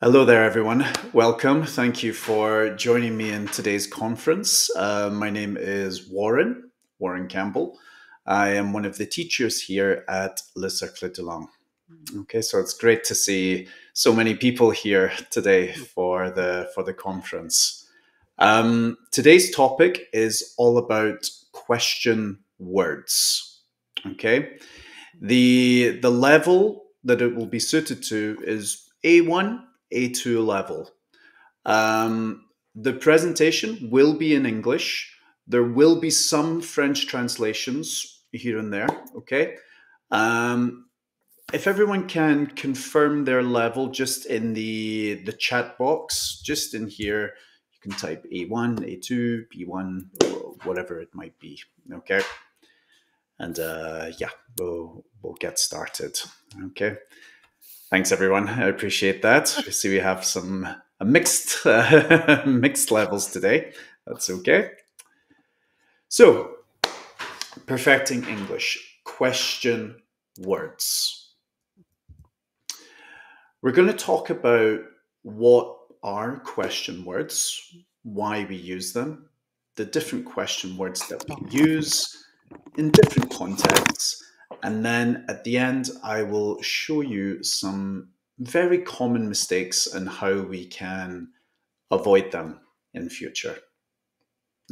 Hello there, everyone. Welcome. Thank you for joining me in today's conference. My name is Warren Campbell. I am one of the teachers here at Le Cercle de Langue. Okay, so it's great to see so many people here today for the conference. Today's topic is all about question words. Okay, the level that it will be suited to is A1, A2 level. The presentation will be in English. There will be some French translations here and there, okay? If everyone can confirm their level just in the chat box, just in here, you can type A1, A2, B1, whatever it might be, okay? And yeah, we'll get started, okay? Thanks, everyone. I appreciate that. I see we have some mixed mixed levels today. That's okay. So, perfecting English, question words. We're going to talk about what are question words, why we use them, the different question words that we use in different contexts, and then at the end, I will show you some very common mistakes and how we can avoid them in future.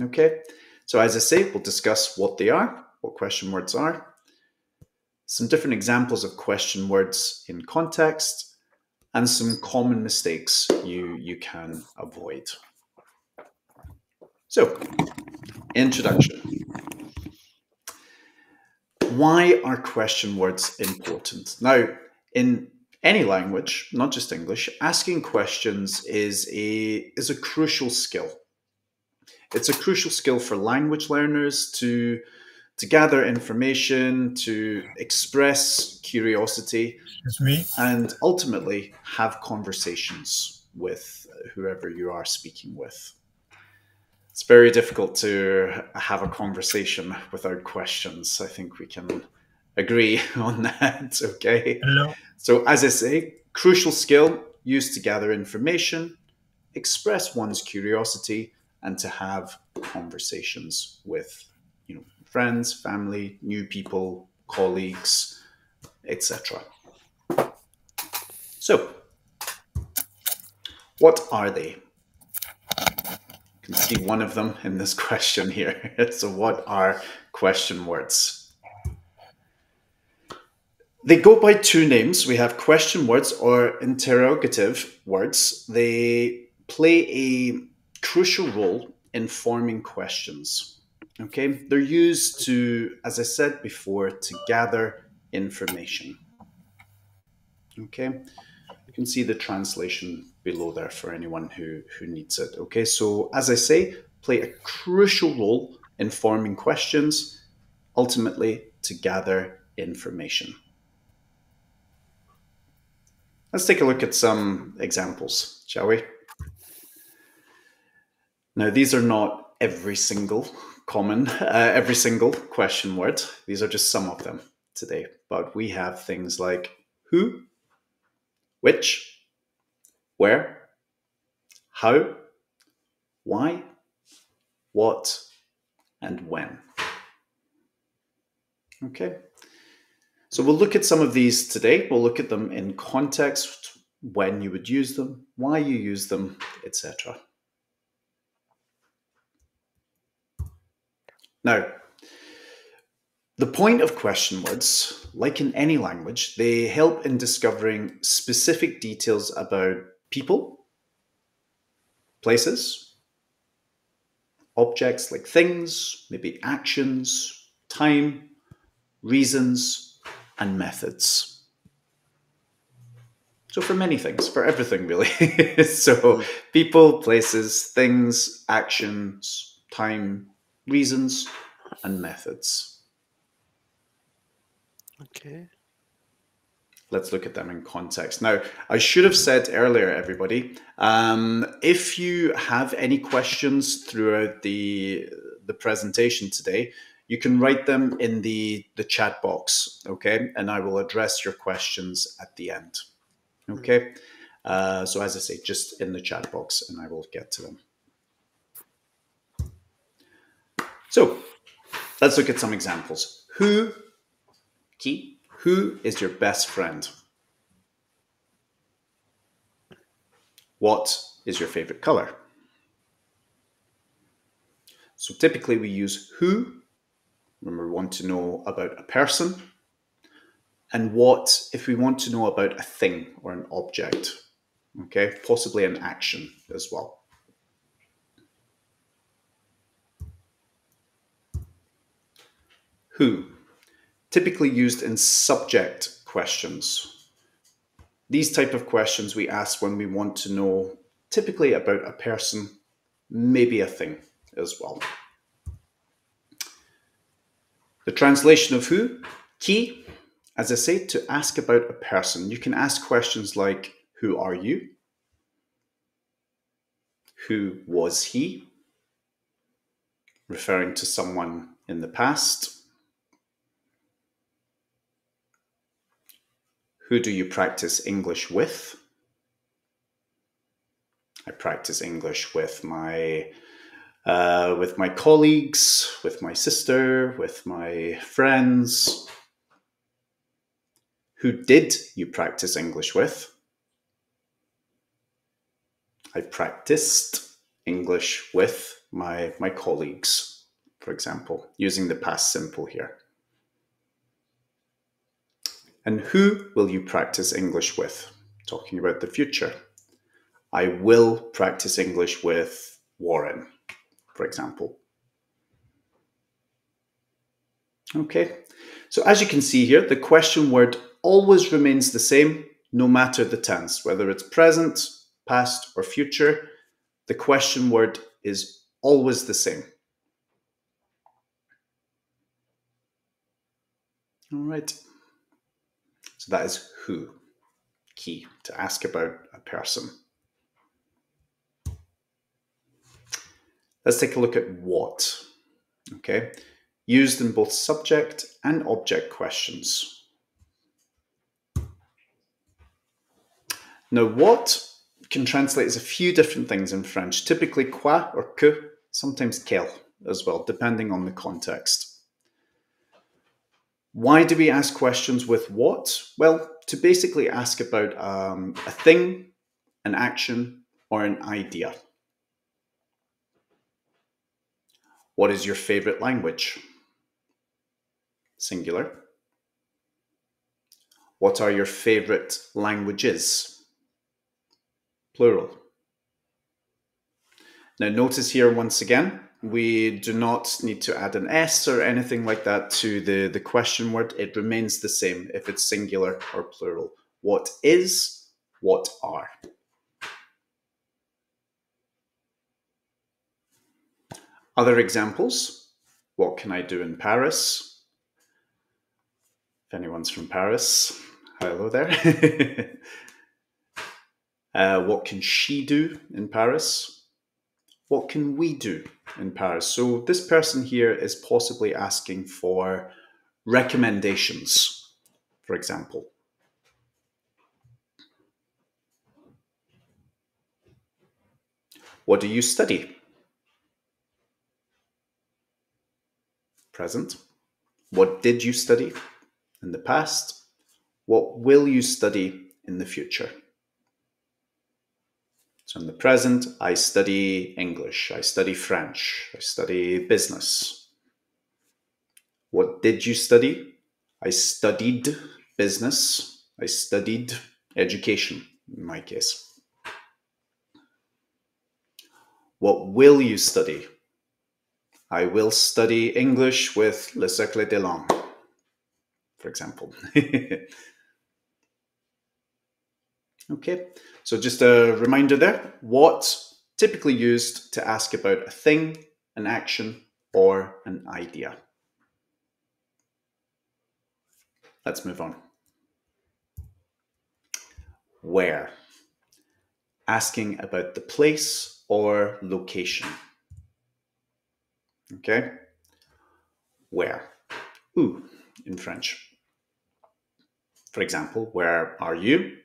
Okay, so as I say, we'll discuss what they are, what question words are, some different examples of question words in context, and some common mistakes you can avoid. So, introduction. Why are question words important? Now, in any language, not just English, asking questions is a crucial skill. It's a crucial skill for language learners to gather information, to express curiosity, and ultimately have conversations with whoever you are speaking with. It's very difficult to have a conversation without questions. I think we can agree on that, okay? Hello. So as I say, crucial skill used to gather information, express one's curiosity, and to have conversations with, friends, family, new people, colleagues, etc. So, what are they? You can see one of them in this question here. So what are question words? They go by two names. We have question words or interrogative words. They play a crucial role in forming questions. Okay, they're used to, as I said before, to gather information. Okay, you can see the translation below there for anyone who needs it. Okay, so as I say, play a crucial role in forming questions, ultimately to gather information. Let's take a look at some examples, shall we? Now, these are not every single question word. These are just some of them today. But we have things like who, which, where, how, why, what, and when. Okay. So we'll look at some of these today. We'll look at them in context, when you would use them, why you use them, etc. Now, the point of question words, like in any language, they help in discovering specific details about people, places, objects like things, maybe actions, time, reasons, and methods. So for many things, for everything really. So people, places, things, actions, time, reasons, and methods. Okay. Let's look at them in context. Now, I should have said earlier, everybody, if you have any questions throughout the presentation today, you can write them in the chat box, okay? And I will address your questions at the end, okay? So as I say, just in the chat box and I will get to them. So let's look at some examples. Who is your best friend? What is your favorite color? So typically we use who when we want to know about a person, and what if we want to know about a thing or an object, okay? Possibly an action as well. Who, typically used in subject questions. These type of questions we ask when we want to know typically about a person, maybe a thing as well. The translation of who, key, as I say, to ask about a person. You can ask questions like, who are you? Who was he? Referring to someone in the past. Who do you practice English with? I practice English with my colleagues, with my sister, with my friends. Who did you practice English with? I practiced English with my colleagues, for example, using the past simple here. And who will you practice English with? Talking about the future. I will practice English with Warren, for example. Okay, so as you can see here, the question word always remains the same, no matter the tense, whether it's present, past, or future. The question word is always the same. All right, so that is who, key, to ask about a person. Let's take a look at what, okay? Used in both subject and object questions. Now, what can translate as a few different things in French, typically quoi or que, sometimes quel as well, depending on the context. Why do we ask questions with what? Well, to basically ask about a thing, an action, or an idea. What is your favorite language? Singular. What are your favorite languages? Plural. Now notice here once again, we do not need to add an S or anything like that to the question word. It remains the same if it's singular or plural. What is, what are. Other examples. What can I do in Paris? If anyone's from Paris, hello there. What can she do in Paris? What can we do in Paris? So this person here is possibly asking for recommendations, for example. What do you study? Present. What did you study in the past? What will you study in the future? So in the present, I study English, I study French, I study business. What did you study? I studied business, I studied education, in my case. What will you study? I will study English with le cercle des langues, for example. Okay, so just a reminder there, what typically used to ask about a thing, an action, or an idea. Let's move on. Where? Asking about the place or location. Okay? Where? Où in French. For example, where are you?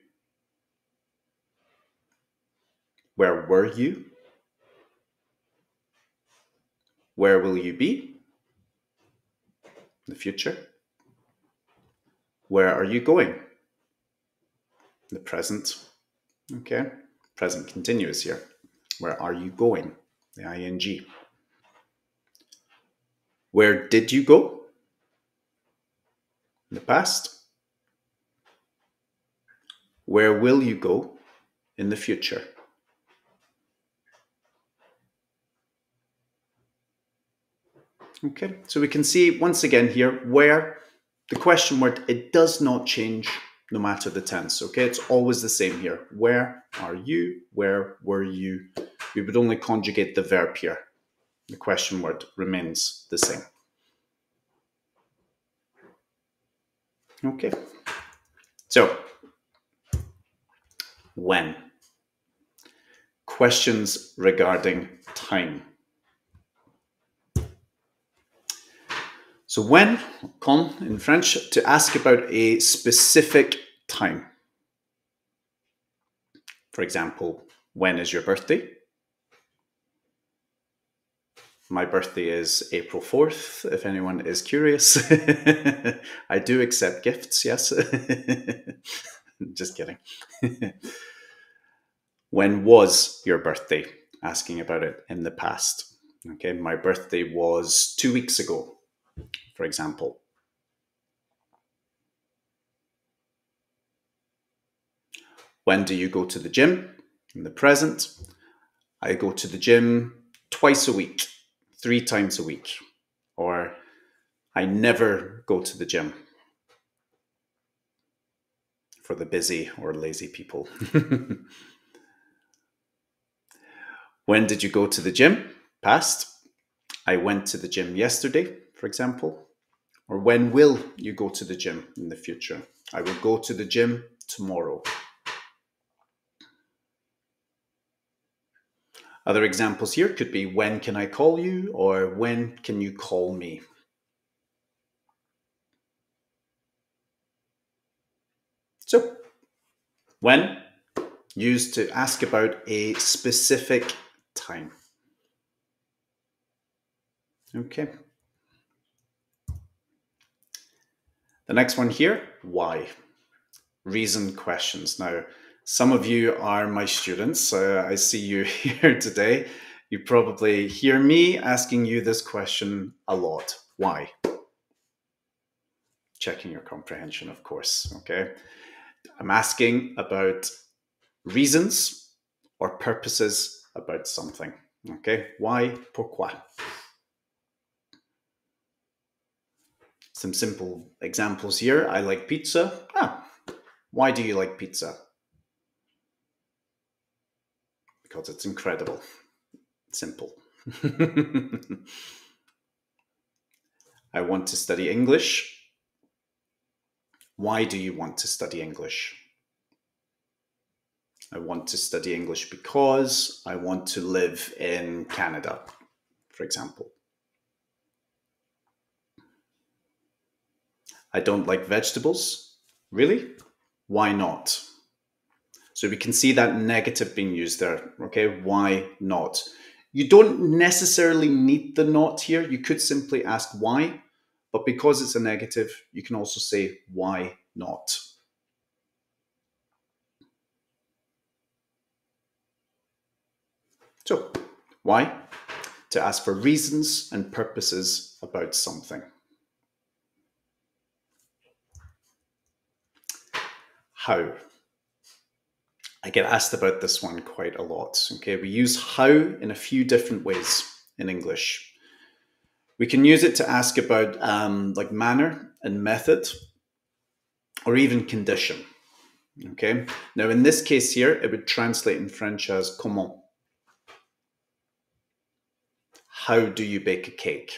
Where were you? Where will you be in the future? Where are you going? The present. Okay. Present continuous here. Where are you going? The ing. Where did you go? In the past. Where will you go in the future? Okay, so we can see once again here where the question word, it does not change no matter the tense. Okay, it's always the same here. Where are you? Where were you? We would only conjugate the verb here. The question word remains the same. Okay, so when? Questions regarding time. So when, quand in French, to ask about a specific time. For example, when is your birthday? My birthday is April 4th, if anyone is curious. I do accept gifts, yes. Just kidding. When was your birthday? Asking about it in the past. Okay, my birthday was 2 weeks ago, for example. When do you go to the gym? In the present. I go to the gym twice a week, 3 times a week. Or I never go to the gym. For the busy or lazy people. When did you go to the gym? Past. I went to the gym yesterday, for example. Or when will you go to the gym in the future? I will go to the gym tomorrow. Other examples here could be when can I call you or when can you call me? So, when used to ask about a specific time. Okay. The next one here, why? Reason questions. Now, some of you are my students. I see you here today. You probably hear me asking you this question a lot. Why? Checking your comprehension, of course. Okay. I'm asking about reasons or purposes about something. Okay. Why? Pourquoi? Some simple examples here. I like pizza. Why do you like pizza? Because it's incredible. Simple. I want to study English. Why do you want to study English? I want to study English because I want to live in Canada, for example. I don't like vegetables. Really? Why not? So we can see that negative being used there. Okay, why not? You don't necessarily need the not here. You could simply ask why, but because it's a negative, you can also say why not. So, why? To ask for reasons and purposes about something. How? I get asked about this one quite a lot. Okay, we use how in a few different ways in English. We can use it to ask about like manner and method, or even condition. Okay, now in this case here, it would translate in French as comment. How do you bake a cake?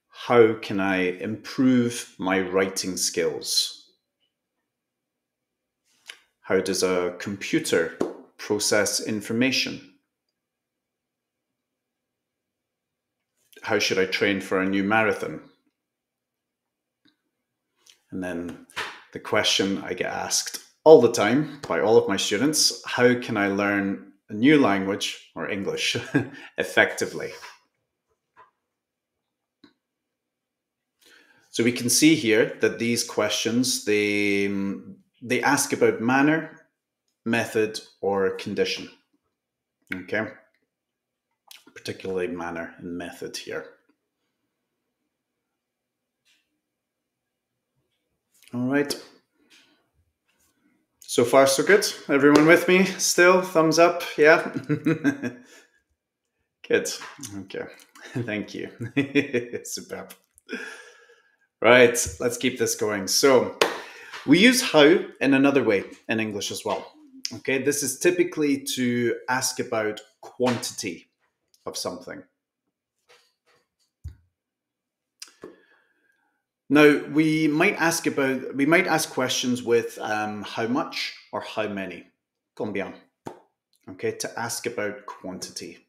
How can I improve my writing skills? How does a computer process information? How should I train for a new marathon? And then the question I get asked all the time by all of my students, how can I learn a new language or English effectively? So we can see here that these questions, they ask about manner, method, or condition. Okay, particularly manner and method here. All right. So far, so good. Everyone with me still? Thumbs up? Yeah? Good. Okay. Thank you. Superb. Right, let's keep this going. So we use how in another way in English as well. Okay, this is typically to ask about quantity of something. Now, we might ask questions with how much or how many. Combien. Okay, to ask about quantity.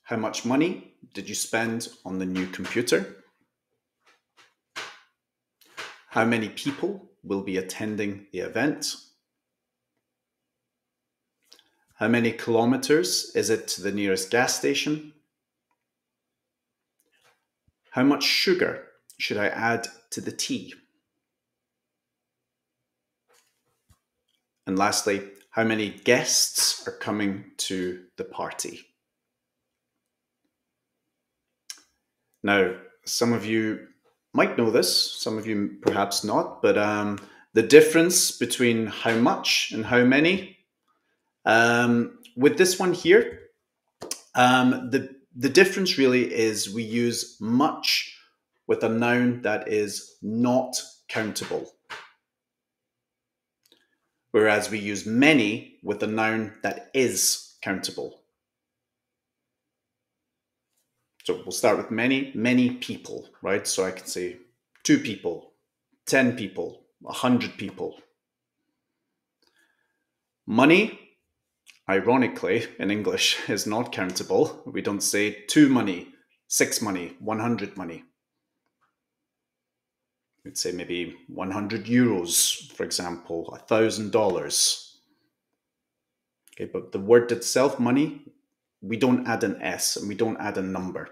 How much money did you spend on the new computer? How many people will be attending the event? How many kilometers is it to the nearest gas station? How much sugar should I add to the tea? And lastly, how many guests are coming to the party? Now, some of you might know this, some of you perhaps not, but the difference between how much and how many, with this one here, the difference really is we use much with a noun that is not countable, whereas we use many with a noun that is countable. So we'll start with many people, right? So I can say 2 people, 10 people, 100 people. Money, ironically, in English is not countable. We don't say 2 money, 6 money, 100 money. We'd say maybe 100 euros, for example, $1,000. Okay, but the word itself, money, we don't add an S and we don't add a number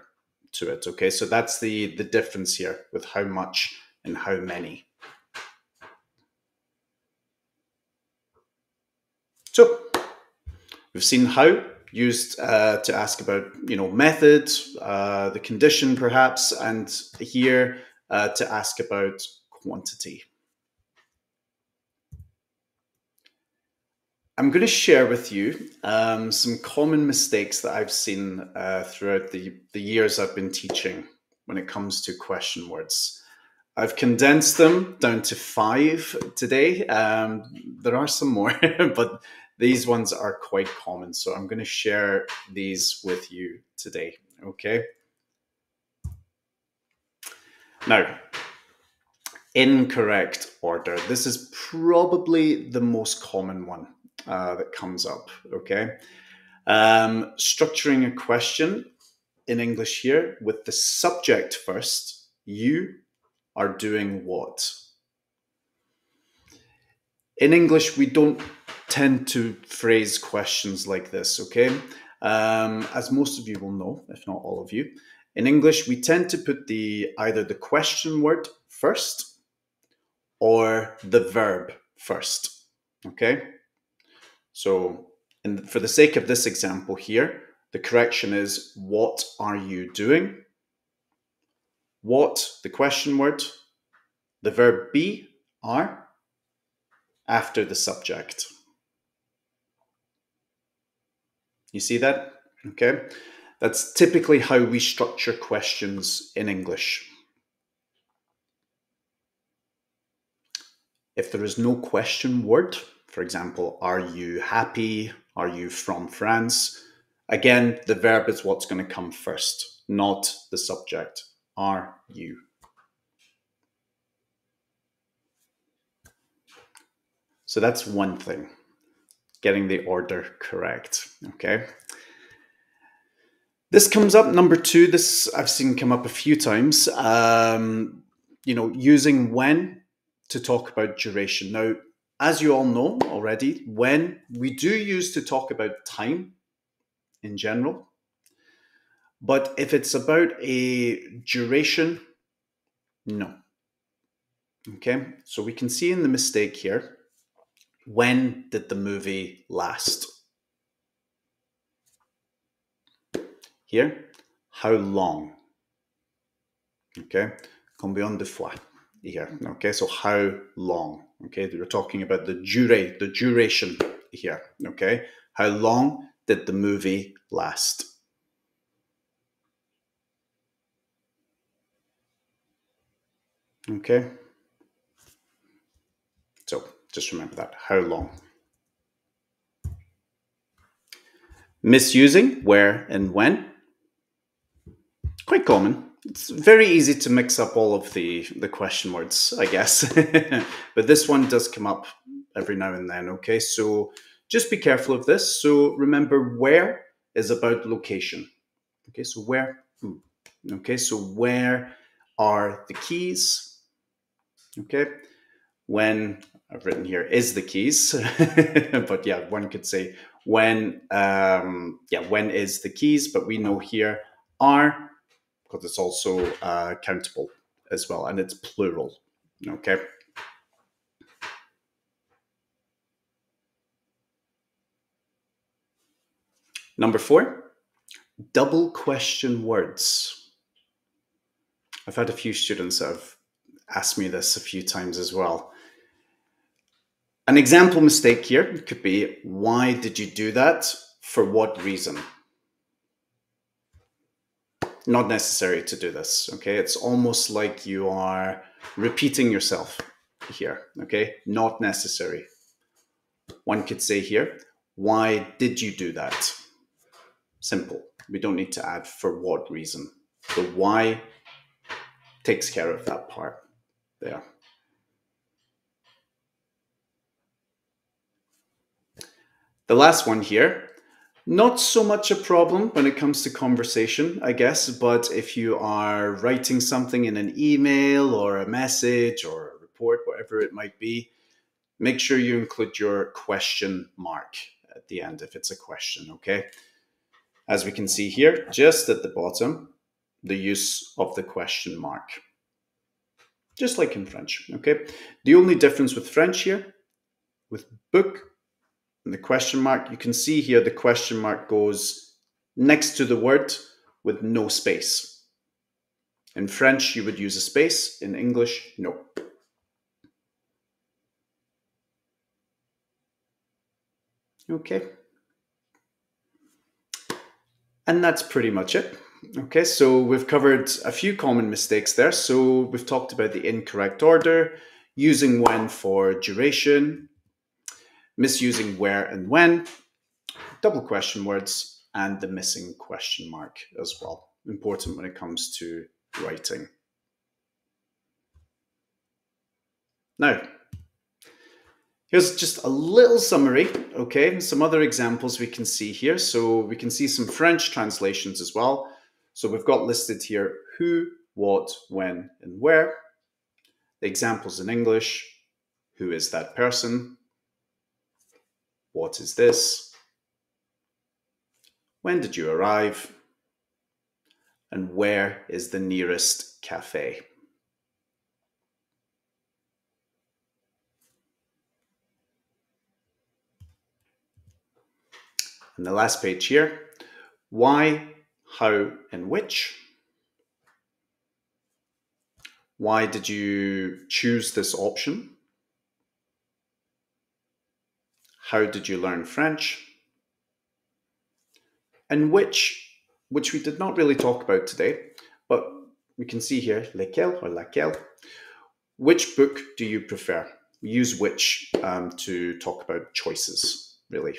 to it. Okay, so that's the difference here with how much and how many. So we've seen how used to ask about, method, the condition perhaps, and here to ask about quantity. I'm going to share with you some common mistakes that I've seen throughout the years I've been teaching when it comes to question words. I've condensed them down to 5 today. There are some more, but these ones are quite common. So I'm going to share these with you today. Okay. Now, incorrect order. This is probably the most common one that comes up. Okay. Structuring a question in English here with the subject first. You are doing what? In English, we don't tend to phrase questions like this, okay? As most of you will know, if not all of you, in English, we tend to put either the question word first or the verb first, okay? So for the sake of this example here, the correction is, what are you doing? What, the question word, the verb be, are, after the subject. You see that? Okay. That's typically how we structure questions in English. If there is no question word, for example, are you happy? Are you from France? Again, the verb is what's going to come first, not the subject. Are you? So that's one thing, getting the order correct, okay? This comes up, number 2, this I've seen come up a few times, using when to talk about duration. Now, as you all know already, when we do use to talk about time in general, but if it's about a duration, no. Okay, so we can see in the mistake here, when did the movie last? Here, how long? Okay, combien de fois here? Okay, so how long? Okay, we're talking about the duration here. Okay, how long did the movie last? Okay, so just remember that, how long. Misusing where and when. Quite common. It's very easy to mix up all of the question words, I guess. But this one does come up every now and then, okay? So just be careful of this. So remember, where is about location. Okay, so where? Okay, so where are the keys? Okay, when, I've written here, is the keys. But yeah, one could say when, when is the keys? But we know here are, because it's also countable as well, and it's plural, okay? Number 4, double question words. I've had a few students that have asked me this a few times as well. An example mistake here could be, why did you do that? For what reason? Not necessary to do this, okay? It's almost like you are repeating yourself here, okay? Not necessary. One could say here, why did you do that? Simple. We don't need to add for what reason. The why takes care of that part there. The last one here, not so much a problem when it comes to conversation, I guess, but if you are writing something in an email or a message or a report, whatever it might be, make sure you include your question mark at the end if it's a question, okay? As we can see here, just at the bottom, the use of the question mark. Just like in French, okay? The only difference with French here, with book and the question mark, you can see here the question mark goes next to the word with no space. In French, you would use a space. In English, no. Okay. And that's pretty much it. Okay, so we've covered a few common mistakes there. So we've talked about the incorrect order, using when for duration, misusing where and when, double question words, and the missing question mark as well. Important when it comes to writing. Now, here's just a little summary, okay? Some other examples we can see here. So we can see some French translations as well. So we've got listed here who, what, when, and where. The examples in English, who is that person? What is this? When did you arrive? And where is the nearest cafe? And the last page here, why, how, and which. Why did you choose this option? How did you learn French? And which we did not really talk about today, but we can see here, lesquels or laquelle. Which book do you prefer? We use which to talk about choices, really.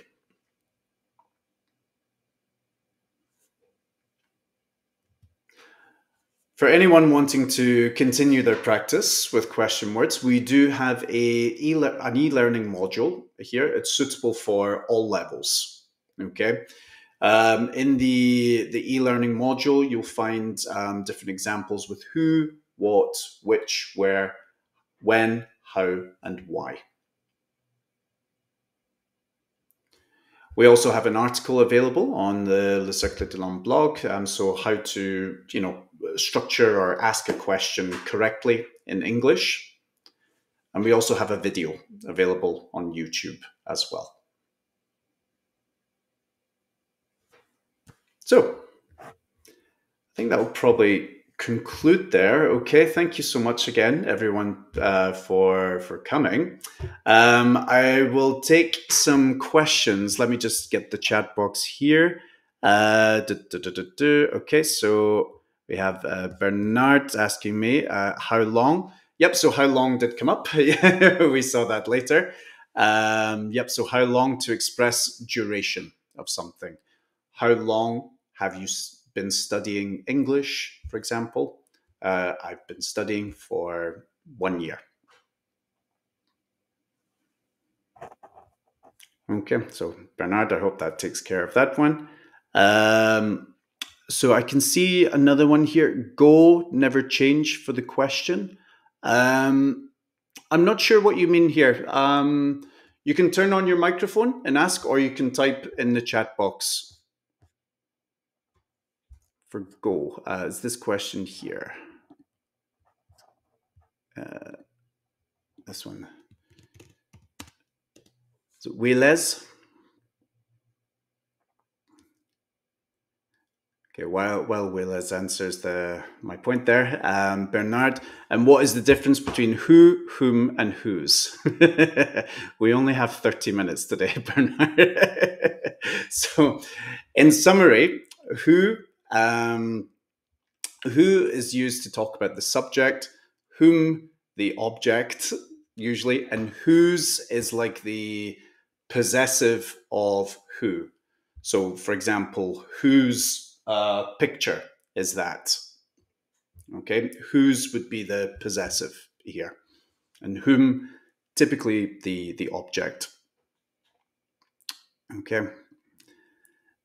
For anyone wanting to continue their practice with question words, we do have an e-learning module here. It's suitable for all levels, okay? In the e-learning module, you'll find different examples with who, what, which, where, when, how, and why. We also have an article available on the Le Cercle de Langue blog, so how to, structure or ask a question correctly in English. And we also have a video available on YouTube as well. So I think that will probably conclude there. Okay, thank you so much again, everyone, for coming. I will take some questions. Let me just get the chat box here. Okay, so we have Bernard asking me how long. Yep, so how long did come up? We saw that later. Yep, so how long to express duration of something. How long have you been studying English, for example? I've been studying for 1 year. Okay, so Bernard, I hope that takes care of that one. So I can see another one here. Go, never change for the question. I'm not sure what you mean here. You can turn on your microphone and ask, or you can type in the chat box. For go, is this question here? This one. So Welles. Okay, while Welles answers my point there, Bernard, and what is the difference between who, whom, and whose? We only have 30 minutes today, Bernard. So, in summary, who is used to talk about the subject, whom the object usually, and whose is like the possessive of who. So, for example, whose picture is that? Okay, whose would be the possessive here, and whom typically the object. Okay,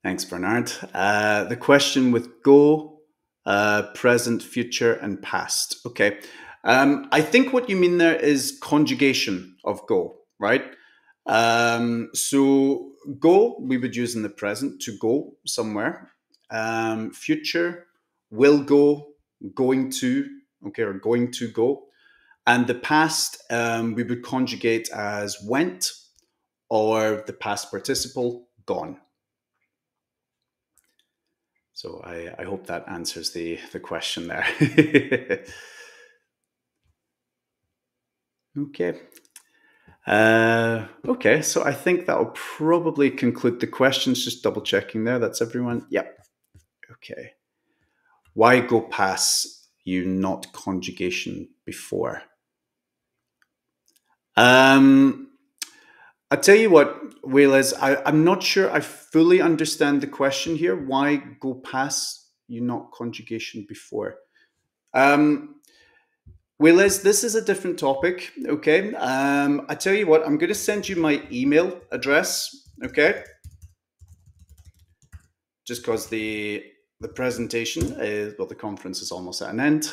thanks, Bernard. The question with go, present, future, and past. Okay, I think what you mean there is conjugation of go, right? So go we would use in the present, to go somewhere. Future, will go, going to, okay, or going to go. And the past we would conjugate as went, or the past participle, gone. So I hope that answers the question there. Okay. Okay, so I think that will probably conclude the questions. Just double checking there. That's everyone. Yep. Okay. Why go past you, not conjugation before? I tell you what, Wales, I'm not sure I fully understand the question here. Why go past you, not conjugation before? Wales, this is a different topic, okay? I tell you what, I'm going to send you my email address, okay? Just because the presentation is, well, the conference is almost at an end.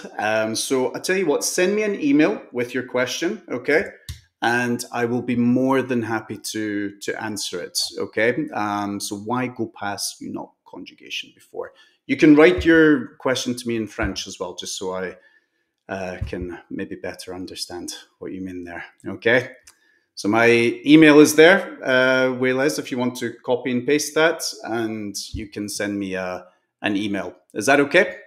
So I tell you what, send me an email with your question, okay? And I will be more than happy to answer it, okay? So why go past you, not conjugation before? You can write your question to me in French as well, just so I can maybe better understand what you mean there, okay? So my email is there, Wales, if you want to copy and paste that, and you can send me an email. Is that okay?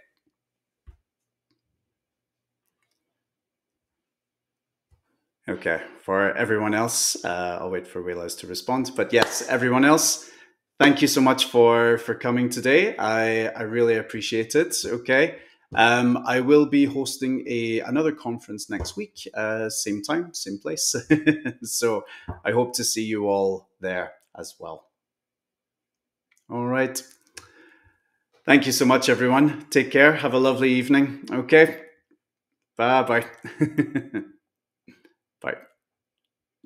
Okay, for everyone else, I'll wait for Wales to respond. But yes, everyone else, thank you so much for coming today. I really appreciate it, okay? I will be hosting another conference next week, same time, same place. So I hope to see you all there as well. All right. Thank you so much, everyone. Take care. Have a lovely evening. Okay. Bye-bye. Bye.